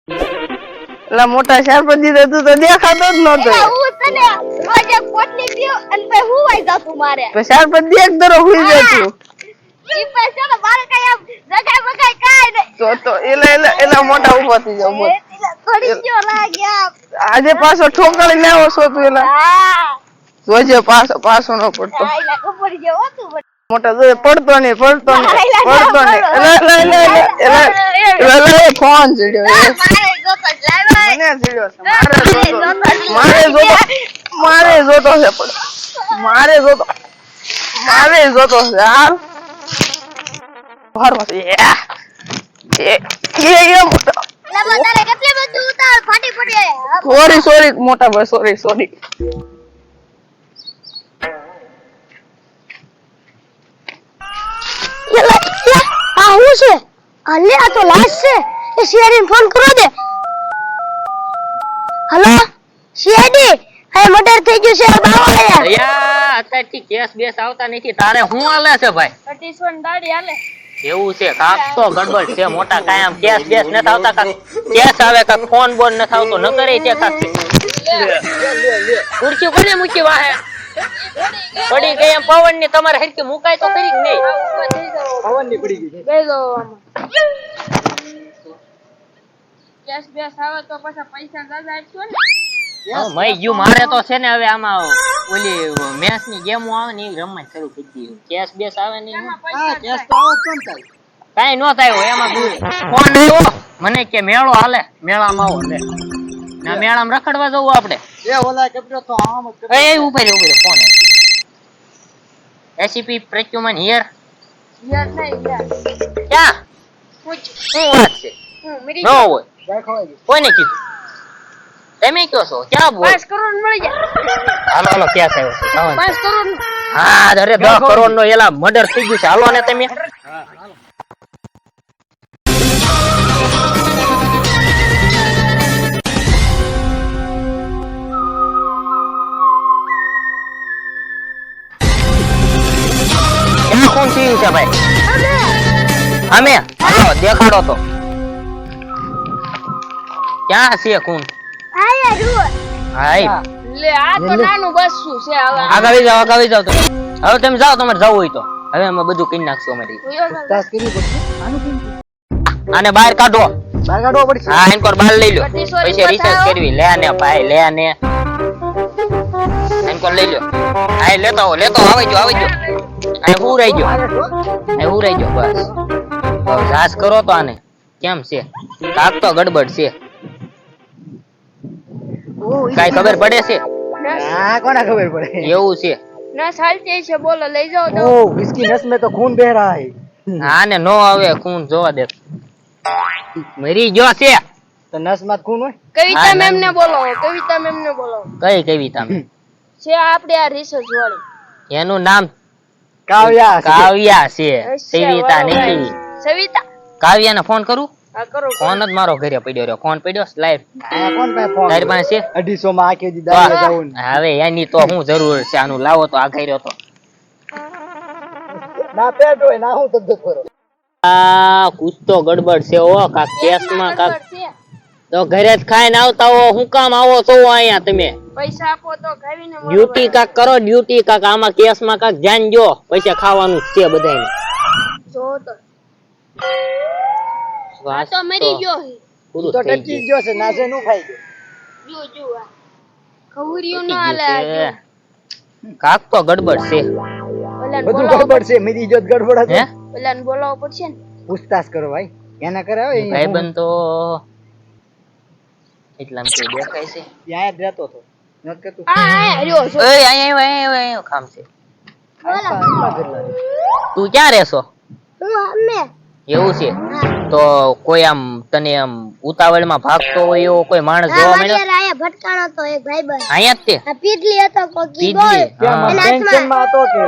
એલા મોટા શારપત દીધા તું તો દેખાતો જ નતો હું તને રોજે પોટલી પીઉં અને પછી હું વાઈ જાતું મારે તો શારપત દેખ દરો હુઈ જતું ઈ પૈસા તો મારે કઈ આમ જગાય બગાય કાઈ નહીં તો એલા મોટા ઉભા થઈ જાવ બોલ થોડી જો લાગ્યા આજે પાછો ઠોકાળી લાવો છો તું એલા હા જોજે પાછો ન પડતો આઈલા ઉપર જેવો હતું મોટા જોજે પડતો નહીં એલા ફોન ચડ્યો મારે જોતો જ લાવ્યા મને ચડ્યો છે મારે જોતો છે પણ મારે જોતો છે હાલ મોટા લા તારે કેટલે બધું ઉતાર ફાટી પડી સોરી મોટા ભાઈ સોરી આ હું છે અલે આ તો લાશ છે એ શેરીને ફોન કરો દે હલો સીઆઈડી આ મર્ડર થઈ ગયું છે બાવો યાર યા અત્યારથી કેસ બેસ આવતા નથી તારે શું હાલે છે ભાઈ 31 દાડી હાલે એવું છે કાક તો ગડબડ છે મોટા કાયમ કેસ બેસ ન આવતા કાક કેસ આવે કાક ફોન બોન ન આવતો ન કરે તે કાક ખુરશી કોને મૂકી વાહે પડી ગઈ એમ પવન ની તમારે હરકી મુકાય તો કરી નહીં પવન ની પડી ગઈ બેસો કેસ બેસ આવે તો પાછા પૈસા દાદા આપશો ને મઈ ગયું મારે તો છે ને હવે આમાં ઓલી મેચ ની ગેમો આવે ને એ રમવા શરૂ કરી દીધું કેસ બેસ આવે ને હા કેસ તો આવો કોણ થાય કાઈ નો થાય હોય એમાં ફોન આવ્યો મને કે મેળો હાલે મેળામાં આવો લે ના મેળામાં રખડવા જવું આપણે એ ઓલા કપડો તો આમ જ એ ઉપર ફોન એસીપી પ્રચ્યુમન હિયર યાર નહીં યાર ક્યાં પૂછ શું વાત છે મેરી ન હોય દેખાય ગઈ કોઈને કીધું તમે કયો છો ક્યાં બોલ 5 કરોડ મળી જાય હાલો ક્યાં થયો છે જવાનું. 5 કરોડ હા અરે 10 કરોડ નો એલા મર્ડર થઈ ગયું છે હાલો ને તમે કોણ થયું છે ભાઈ અમે હાલો દેખાડો તો ક્યાં છે કોણ આયા રૂ હાય લે આ તો નાનું બસું છે હવે આગળ જાવ તમે હવે તમે જાઓ તમારે જવું હોય તો હવે અમે બધું કરી નાખશું અમારી તાસ કરી પડશે આનું કેમ આને બહાર કાઢો બહાર કાઢવો પડશે હા એન પર બહાર લઈ લો બધી પછી સોરી રિસર્ચ બતાવો. કરવી લે ને ભાઈ લે ને એન પર લઈ લો હા લેતો આવી જો આ હું રહી ગયો બસ જાસ કરો તો આને કેમ છે કાક તો ગડબડ છે કાઈ ખબર પડે છે હા કોને ખબર પડે એવું છે ના સાલતી છે બોલો લઈ જાઓ તો ओ इसकी नस में तो खून बह रहा है આને નો આવે ખૂન જોવા દે મરી ગયો છે तो नस में खून હોય કવિતા હા, મેમ ને બોલો કવિતા મેમ ને બોલો કઈ કવિતા છે આપણે આ રિસર્ચ વાળી એનું નામ કાવ્યા કાવ્યા છે અચ્છા, સવિતા બરાબર. નથી સવિતા કાવ્યાને ફોન કરું હા કરો ફોન જ મારો ઘરે પડ્યો રહ્યો ફોન પડ્યો લાઈવ આ કોણ પાસે ફોન તારી પાસે છે 250 માં આકે દી દાડા જાવું હવે એની તો શું જરૂર છે આનું લાવો તો આ કર્યો તો ના પેટ હોય ના હું તદ્દત કરો આ કુછ તો ગડબડ છે ઓ કાક કેસમાં કાક છે તો ઘરે જ ખાઈને આવતા હો હું કામ આવો છો અહીંયા તમે પૈસા આપો તો ખાવીને મળો. ડ્યુટી કાક કરો ડ્યુટી કાક આમાં કેસમાં કાક ધ્યાન જો પૈસા ખાવાનું જ છે બધાને જો તો આ તો મરી ગયો છે. પૂરું તો થઈ ટકી ગયું. ગયો છે નાસે નું ખાઈ ગયો જો આ ખવરિયું થઈ ના ગયું આલે છે. કાક તો ગડબડ છે ઓલાને બધું બોલાવો ગડબડ છે મેરી જોત ગડબડ હે હતી ઓલાને બોલાવો પડશે ને પૂછતાછ કરો ભાઈ એને કરે હવે ભાઈબંધ તો એટલામાં કોઈ દેખાય છે ત્યાં જ રહેતો હતો નત કે તું આ રહ્યો છો ઓય અહીંયા કામ છે બોલા તું ક્યાં રહેશો હું અમે એવું છે તો કોઈ આમ તને આમ ઉતાવળમાં ભાગતો હોય એવો કોઈ માણસ જોવા મળ્યો આયા ભટકાણો તો એક ભાઈબંધ અહીંયા જ તે આ પીટલી હતો કોકી પીટલી? બોલ હા. એના ટેન્શન માં હતો કે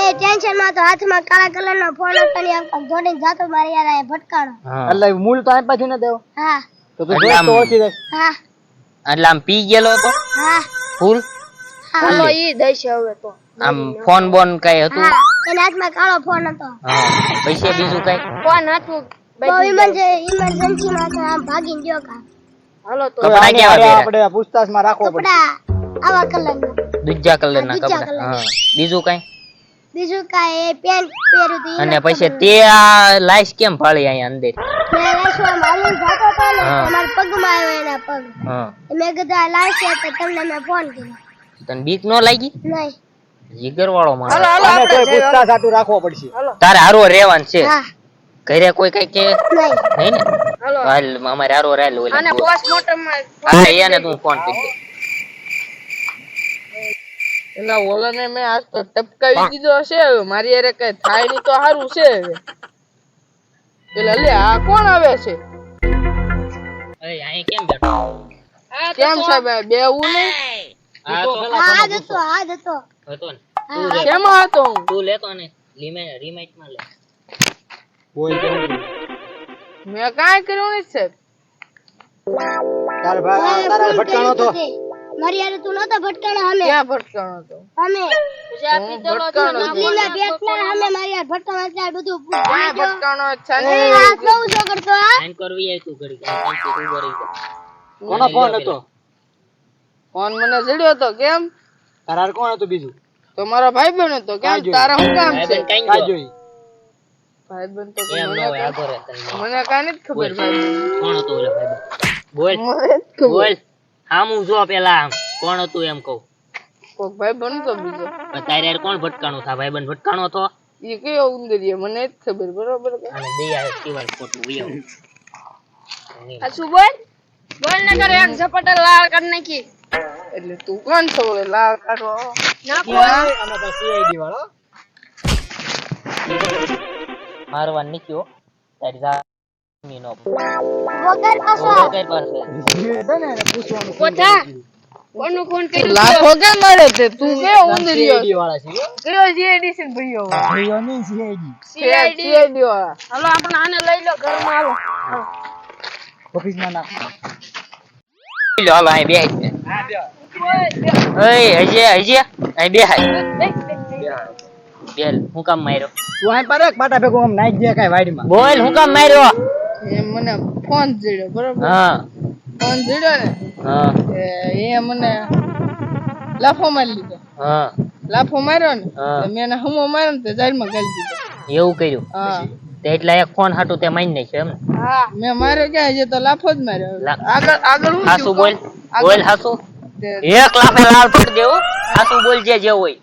એ ટેન્શન માં તો હાથમાં કાળા કલર નો ફોન હતો ને આમ જોડીને જાતો મારી યાર આયા ભટકાણો હા. એટલે મૂળ તો આ પાછું ન દેવો હા તો તું એટલે જોઈ તો આમ- ઓછી રહેશે. હા એટલે આમ પી ગયેલો હતો હા ફૂલ હાલો ઈ દઈશ હવે તો આમ ફોન બોન કઈ હતું હા એના હાથમાં કાળો ફોન હતો હા પૈસે બીજું કઈ ફોન હતું ઇમરજન્સી માં તો આમ ભાગીને ગયો કા. હાલો તો કપડાં આને કેવા હારે પહેર્યા? આપણે પૂછતાછમાં રાખવો પડશે. કપડા આવા કલરના. દૂજા કલર ના દૂજા કપડા colour. હા બીજું કઈ બીજું કાંઈ એ પેન્ટ પહેર્યું હતું અને એના પછી ખબર તે આ લાઈસ કેમ ફાળી અહીંયા અંદર મેં લાશમાં માલુમ જાતો હતો ને હા. તો મારા પગમાં આવ્યો એના પગ. હા મેં કીધું આ લાશ છે તો તમને મેં ફોન કર્યો. તને બીક નો લાગી નહીં. જીગર વાળો માણસ આને કોઈ પૂછતાછ હાટુ રાખવો પડશે. તારે હારો રહેવાનું છે હા. ઘરે કોઈ કઈ કે નહીં. નહીં ને હાલ અમારે હારો રહેલ ઓલા અને પોસ્ટમોર્ટમ માં હા એને તું ફોન કરી દે એલા ઓલાને મેં આજ તો ટપકાવી દીધો હશે હવે મારી હારે કઈ થાય નહીં તો સારું છે હવે પેલા લે આ કોણ આવે છે અરે અહીં કેમ બેઠો કેમ સાહેબ આ બેવું ને આ તો હા જ હતો હા જ હતો. હતો ને હા. શેમાં હતો હું તું લેતો ને રિમાઇટ માં લે બોલ કેવું છે? મેં કાંઈ કર્યું નહીં સાહેબ તારે ભાઈ તારે ભટકાણો તો મારી હારે તું નતો ભટકાણો અમે ક્યાં ભટકાણો હતો અમે હું ભટકાણો હતો. મુસ્લિમના બેટના અમે મારી હારે ભટકાણો એટલે આ બધું ક્યાં ભટકાણો છે આ કેવું છો કરતો હા સાઈન કરવી આય તું ઘડી કાંઈ તું ભરી જા કોનો ફોન હતો? ફોન મને જડ્યો હતો કેમ તારા હારે કોણ હતું બીજું? તો મારો ભાઈબંધ હતો કેમ કાંઈ તારા શું કામ છે ભાઈબંધ કાંઈ કાંઈ જો જોઈ. ભાઈબંધ તો એમ ન મને હોય આગો રે તને મને કાંઈ નથી ખબર ભાઈબંધ કોણ હતું ઓલા ભાઈબંધ બોલ મને જ ખબર બોલ હામું જો પેલા આમ કોણ હતું એમ કહું કોક ભાઈબંધ તો બીજો પણ તારે યાર કોણ ભટકાણો થા ભાઈબંધ ભટકાણો તો એ કયો ઉંદરીએ મને જ ખબર બરોબર કે અને દયા સિવાય ખોટું વયો આ શું બોલ બોલ ને કરે એક ઝપટે લાલ કરી નાખી એટલે તું કોણ છો ઓલે લાલ કાઢો ના આમાં તો CID વાળો. મારવા નીકળ્યો તારી જામી નો વગર પાછો કઈ પાસે જે છે ને એને પૂછવાનું કોઠા કોનું ફોન કર્યું લાખો કેમ મળે છે તું કયો ઉંદરીયો CID વાળા છે હો. કયો જીએડી છે ભાઈઓ ભાઈઓ નહીં CID. સીઆઈડી વાળા હાલો આપણે આને લઈ લો ઘરમાં હાલો ઓફિસમાં નાખ. લો હાલો અહીં બેહ ઓય હજી અહીં બેહાય બેલ હું કામ માર્યો તું અહીં પર એક પાટા ભેગું આમ નાખી દે કાંઈ વાડીમાં. બોલ હું કામ માર્યો એ મને ફોન જડ્યો બરોબર હા ફોન જડ્યો ને હા એ મને લાફો મારી લીધો હા લાફો માર્યો ને હા. તો મેં એને હમો માર્યો ને તો જારમાં ગાલી દીધો એવું કર્યું હા તે એટલા એક ફોન હાટું તે મારી નાખ્યો એમ ને હા મેં માર્યો ક્યાં છે તો લાફો જ માર્યો આગળ આગળ હું હાસુ બોલ આગળ- બોલ હાસુ તે એક લાફે લાલ પડ દેવું હાસુ બોલ જે હોય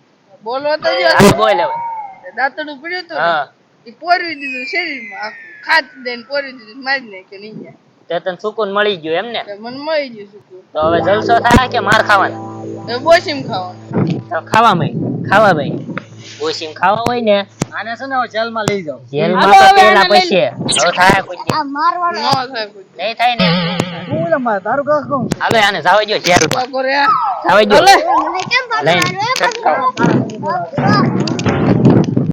બોલવા તો જો હાસુ બોલ હવે દાંતડું પડ્યું હતું હા એ પોરવી દીધું શરીરમાં આખું ખાત દઈને પોરવી દીધું મારી નાખ્યો નહીં જાય તે તને સુકૂન મળી ગયું એમ ને તો મને મળી ગયું શું તો હવે જલસો થાય કે માર ખાવાના હવે બોસીમ ખાવાનું તો ખાવા ભાઈ ઓશીમ ખાવા હોય ને આને છે ને હવે જેલમાં લઈ જાઓ. જેલમાં હાલો તો હવે પેલા આને લઈ પછી હવે થાય કોઈ દી. આ મારવાનો ન થાય કોઈ નહીં થાય ને હું લે મારે તારું કાક કહું. હાલો આને જાવા દ્યો જેલમાં તો કરે જાવા દ્યો મને કેમ લઈને પકડવાનું એ ચટકાવો. પકડવાનું